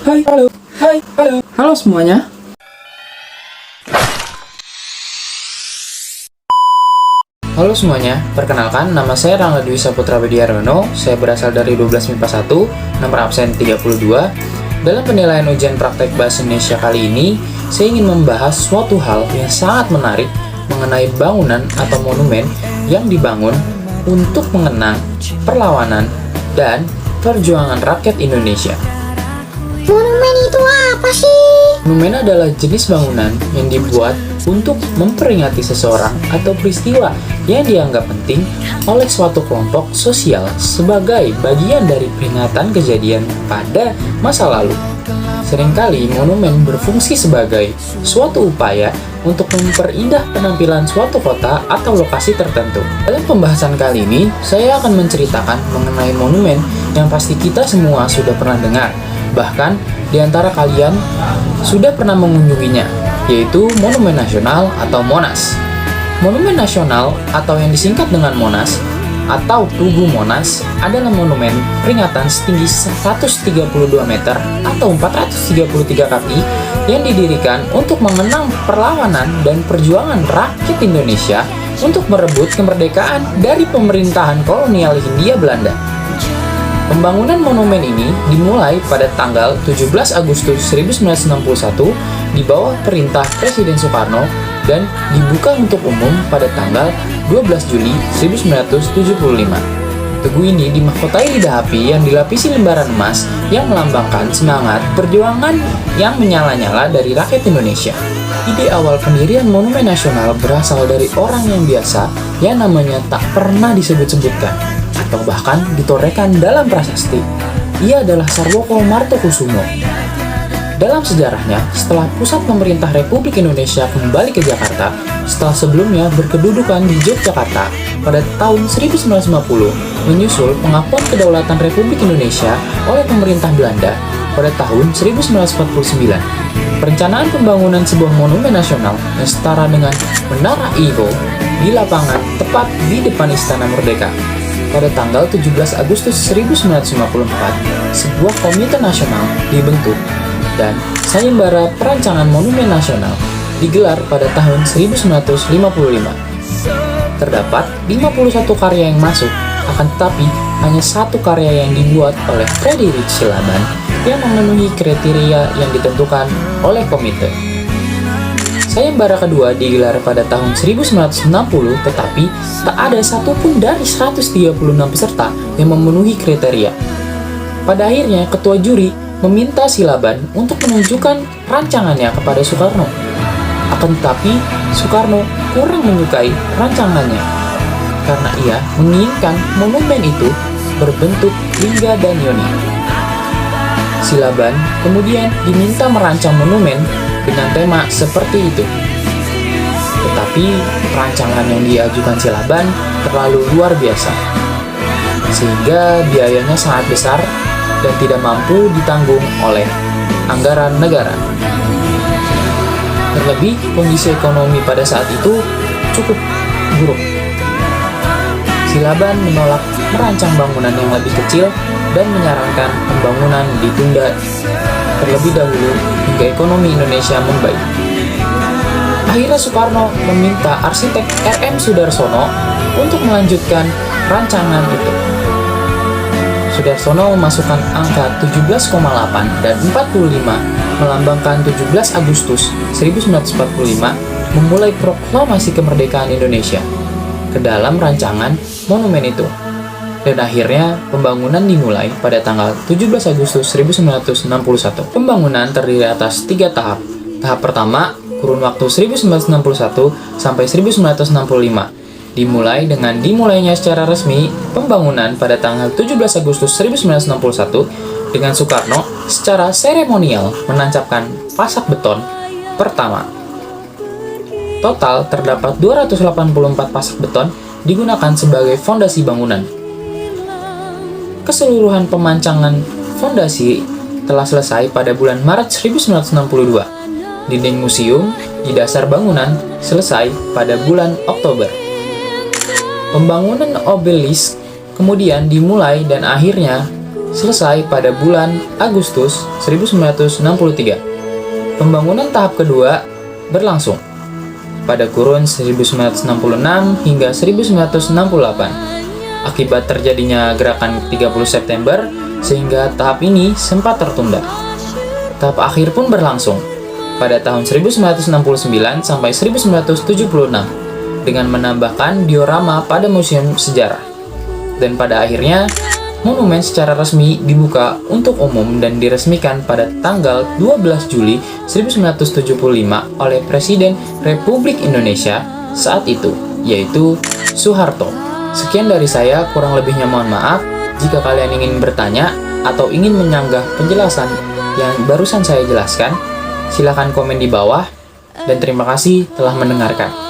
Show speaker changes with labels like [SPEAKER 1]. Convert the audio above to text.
[SPEAKER 1] Halo semuanya.
[SPEAKER 2] Halo semuanya, perkenalkan nama saya Rangga Dwi Saputra Bediaryono. Saya berasal dari 12 MIPA 1, nomor absen 32. Dalam penilaian ujian praktek bahasa Indonesia kali ini, saya ingin membahas suatu hal yang sangat menarik mengenai bangunan atau monumen yang dibangun untuk mengenang perlawanan dan perjuangan rakyat Indonesia.
[SPEAKER 3] Monumen itu apa sih?
[SPEAKER 2] Monumen adalah jenis bangunan yang dibuat untuk memperingati seseorang atau peristiwa yang dianggap penting oleh suatu kelompok sosial sebagai bagian dari peringatan kejadian pada masa lalu. Seringkali monumen berfungsi sebagai suatu upaya untuk memperindah penampilan suatu kota atau lokasi tertentu. Dalam pembahasan kali ini, saya akan menceritakan mengenai monumen yang pasti kita semua sudah pernah dengar. Bahkan, di antara kalian sudah pernah mengunjunginya, yaitu Monumen Nasional atau Monas. Monumen Nasional atau yang disingkat dengan Monas atau Tugu Monas adalah monumen peringatan setinggi 132 meter atau 433 kaki yang didirikan untuk mengenang perlawanan dan perjuangan rakyat Indonesia untuk merebut kemerdekaan dari pemerintahan kolonial Hindia Belanda. Pembangunan monumen ini dimulai pada tanggal 17 Agustus 1961 di bawah perintah Presiden Soekarno dan dibuka untuk umum pada tanggal 12 Juli 1975. Tugu ini dimahkotai lidah api yang dilapisi lembaran emas yang melambangkan semangat perjuangan yang menyala-nyala dari rakyat Indonesia. Ide awal pendirian Monumen Nasional berasal dari orang yang biasa yang namanya tak pernah disebut-sebutkan atau bahkan ditorehkan dalam prasasti. Ia adalah Sarwoko Martokusumo. Dalam sejarahnya, setelah pusat pemerintah Republik Indonesia kembali ke Jakarta, setelah sebelumnya berkedudukan di Yogyakarta pada tahun 1950, menyusul pengakuan kedaulatan Republik Indonesia oleh pemerintah Belanda pada tahun 1949. Perencanaan pembangunan sebuah monumen nasional yang setara dengan Menara Eiffel di lapangan tepat di depan Istana Merdeka. Pada tanggal 17 Agustus 1954, sebuah komite nasional dibentuk dan sayembara perancangan monumen nasional digelar pada tahun 1955. Terdapat 51 karya yang masuk, akan tetapi hanya satu karya yang dibuat oleh Frederick Silaban yang memenuhi kriteria yang ditentukan oleh komite. Sayembara kedua digelar pada tahun 1960, tetapi tak ada satupun dari 136 peserta yang memenuhi kriteria. Pada akhirnya, ketua juri meminta Silaban untuk menunjukkan rancangannya kepada Soekarno. Akan tetapi, Soekarno kurang menyukai rancangannya karena ia menginginkan monumen itu berbentuk lingga dan yoni. Silaban kemudian diminta merancang monumen dengan tema seperti itu. Tetapi rancangan yang diajukan Silaban terlalu luar biasa, sehingga biayanya sangat besar dan tidak mampu ditanggung oleh anggaran negara. Terlebih, kondisi ekonomi pada saat itu cukup buruk. Silaban menolak merancang bangunan yang lebih kecil dan menyarankan pembangunan ditunda terlebih dahulu hingga ekonomi Indonesia membaik. Akhirnya Soekarno meminta arsitek R.M. Sudarsono untuk melanjutkan rancangan itu. Sudarsono memasukkan angka 17,8 dan 45 melambangkan 17 Agustus 1945 memulai proklamasi kemerdekaan Indonesia ke dalam rancangan monumen itu. Dan akhirnya pembangunan dimulai pada tanggal 17 Agustus 1961. Pembangunan terdiri atas 3 tahap. Tahap pertama, kurun waktu 1961 sampai 1965. Dimulai dengan dimulainya secara resmi pembangunan pada tanggal 17 Agustus 1961 dengan Soekarno secara seremonial menancapkan pasak beton pertama. Total terdapat 284 pasak beton digunakan sebagai fondasi bangunan. Keseluruhan pemancangan fondasi telah selesai pada bulan Maret 1962. Dinding museum di dasar bangunan selesai pada bulan Oktober. Pembangunan obelisk kemudian dimulai dan akhirnya selesai pada bulan Agustus 1963. Pembangunan tahap kedua berlangsung pada kurun 1966 hingga 1968. Akibat terjadinya gerakan 30 September, sehingga tahap ini sempat tertunda. Tahap akhir pun berlangsung pada tahun 1969 sampai 1976 dengan menambahkan diorama pada museum sejarah. Dan pada akhirnya, monumen secara resmi dibuka untuk umum dan diresmikan pada tanggal 12 Juli 1975 oleh Presiden Republik Indonesia saat itu, yaitu Soeharto. Sekian dari saya, kurang lebihnya mohon maaf. Jika kalian ingin bertanya atau ingin menyanggah penjelasan yang barusan saya jelaskan, silakan komen di bawah, dan terima kasih telah mendengarkan.